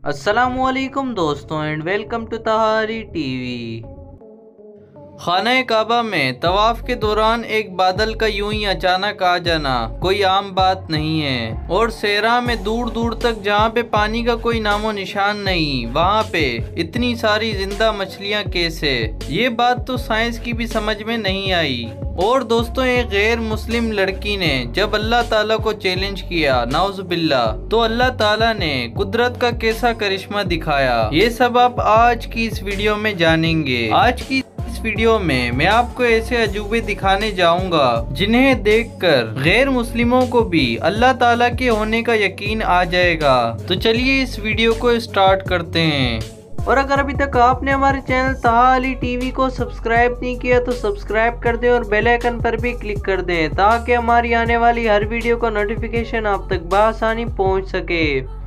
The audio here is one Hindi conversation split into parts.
अस्सलामुअलैकुम दोस्तों and welcome to Tahari TV. खाना काबा में तवाफ के दौरान एक बादल का यूं ही अचानक आ जाना कोई आम बात नहीं है, और सेहरा में दूर दूर तक जहाँ पे पानी का कोई नामो निशान नहीं, वहाँ पे इतनी सारी जिंदा मछलियाँ कैसे? ये बात तो साइंस की भी समझ में नहीं आई। और दोस्तों, एक गैर मुस्लिम लड़की ने जब अल्लाह ताला को चैलेंज किया नाउज़ुबिल्लाह, तो अल्लाह ताला ने कुदरत का कैसा करिश्मा दिखाया, ये सब आप आज की इस वीडियो में जानेंगे। आज की इस वीडियो में मैं आपको ऐसे अजूबे दिखाने जाऊंगा जिन्हें देखकर गैर मुस्लिमों को भी अल्लाह ताला के होने का यकीन आ जाएगा। तो चलिए इस वीडियो को स्टार्ट करते हैं। और अगर अभी तक आपने हमारे चैनल तहारी टीवी को सब्सक्राइब नहीं किया तो सब्सक्राइब कर दें और बेल आइकन पर भी क्लिक कर दें, ताकि हमारी आने वाली हर वीडियो का नोटिफिकेशन आप तक बआसानी पहुंच सके।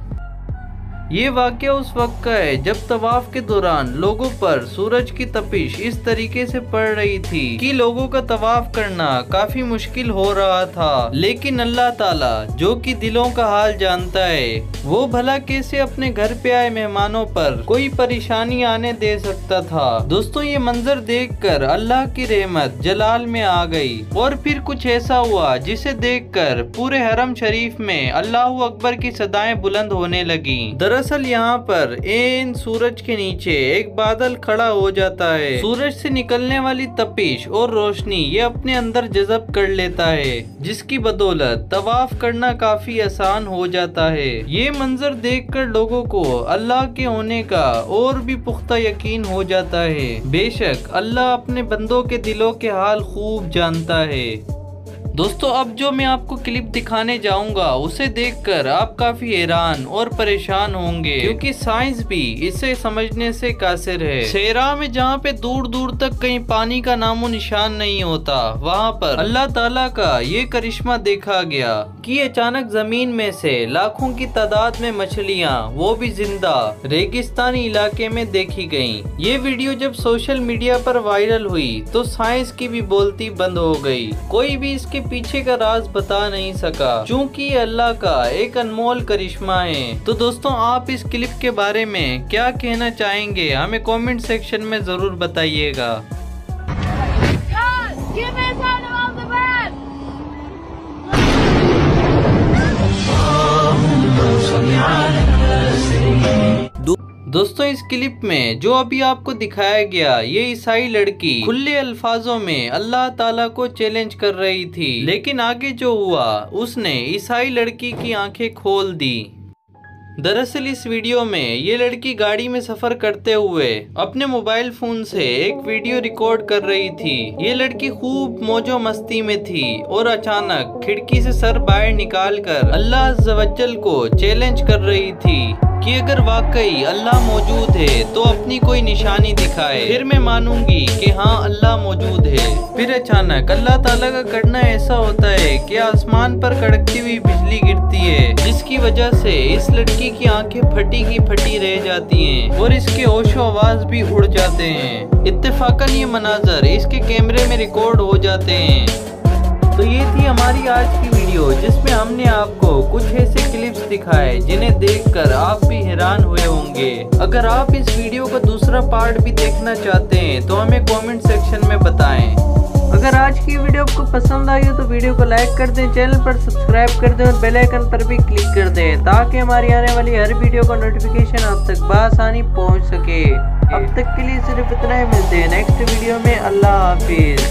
ये वाक़या उस वक्त का है जब तवाफ के दौरान लोगों पर सूरज की तपिश इस तरीके से पड़ रही थी कि लोगों का तवाफ करना काफी मुश्किल हो रहा था। लेकिन अल्लाह ताला जो कि दिलों का हाल जानता है, वो भला कैसे अपने घर पे आए मेहमानों पर कोई परेशानी आने दे सकता था। दोस्तों, ये मंजर देखकर अल्लाह की रहमत जलाल में आ गई, और फिर कुछ ऐसा हुआ जिसे देखकर पूरे हरम शरीफ में अल्लाहू अकबर की सदाएं बुलंद होने लगी। दरअसल यहाँ पर एन सूरज के नीचे एक बादल खड़ा हो जाता है। सूरज से निकलने वाली तपिश और रोशनी ये अपने अंदर जज़ब कर लेता है, जिसकी बदौलत तवाफ करना काफी आसान हो जाता है। ये मंजर देखकर लोगों को अल्लाह के होने का और भी पुख्ता यकीन हो जाता है। बेशक अल्लाह अपने बंदों के दिलों के हाल खूब जानता है। दोस्तों, अब जो मैं आपको क्लिप दिखाने जाऊंगा उसे देखकर आप काफी हैरान और परेशान होंगे, क्योंकि साइंस भी इसे समझने से कासिर है। सेहरा में जहाँ पे दूर दूर तक कहीं पानी का नामो निशान नहीं होता, वहाँ पर अल्लाह ताला का ये करिश्मा देखा गया कि अचानक जमीन में से लाखों की तादाद में मछलियाँ, वो भी जिंदा, रेगिस्तानी इलाके में देखी गयी। ये वीडियो जब सोशल मीडिया पर वायरल हुई तो साइंस की भी बोलती बंद हो गई। कोई भी इसके पीछे का राज बता नहीं सका, क्योंकि अल्लाह का एक अनमोल करिश्मा है। तो दोस्तों, आप इस क्लिप के बारे में क्या कहना चाहेंगे, हमें कमेंट सेक्शन में जरूर बताइएगा। दोस्तों, इस क्लिप में जो अभी आपको दिखाया गया, ये ईसाई लड़की खुले अल्फाजों में अल्लाह ताला को चैलेंज कर रही थी, लेकिन आगे जो हुआ उसने ईसाई लड़की की आंखें खोल दी। दरअसल इस वीडियो में ये लड़की गाड़ी में सफर करते हुए अपने मोबाइल फोन से एक वीडियो रिकॉर्ड कर रही थी। ये लड़की खूब मौजो मस्ती में थी और अचानक खिड़की से सर बाहर निकालकर अल्लाह अज़्ज़ वजल को चैलेंज कर रही थी कि अगर वाकई अल्लाह मौजूद है तो अपनी कोई निशानी दिखाए, फिर मैं मानूंगी कि हाँ अल्लाह मौजूद है। फिर अचानक अल्लाह ताला का करना ऐसा होता है कि आसमान पर कड़कती हुई बिजली गिरती है, जिसकी वजह से इस लड़की की आंखें फटी की फटी रह जाती हैं और इसके होशो आवाज भी उड़ जाते हैं। इत्तेफाकन ये मनाजर इसके कैमरे में रिकॉर्ड हो जाते हैं। तो ये थी हमारी आज की वीडियो, जिसमें हमने आपको कुछ ऐसे क्लिप्स दिखाए जिन्हें देखकर आप भी हैरान हुए होंगे। अगर आप इस वीडियो का दूसरा पार्ट भी देखना चाहते हैं तो हमें कमेंट सेक्शन में बताएं। अगर आज की वीडियो आपको पसंद आई हो तो वीडियो को लाइक कर दें, चैनल पर सब्सक्राइब कर दें और बेल आइकन पर भी क्लिक कर दें, ताकि हमारी आने वाली हर वीडियो का नोटिफिकेशन आप तक बआसानी पहुंच सके। अब तक के लिए सिर्फ इतना ही, मिलते हैं नेक्स्ट वीडियो में। अल्लाह हाफिज।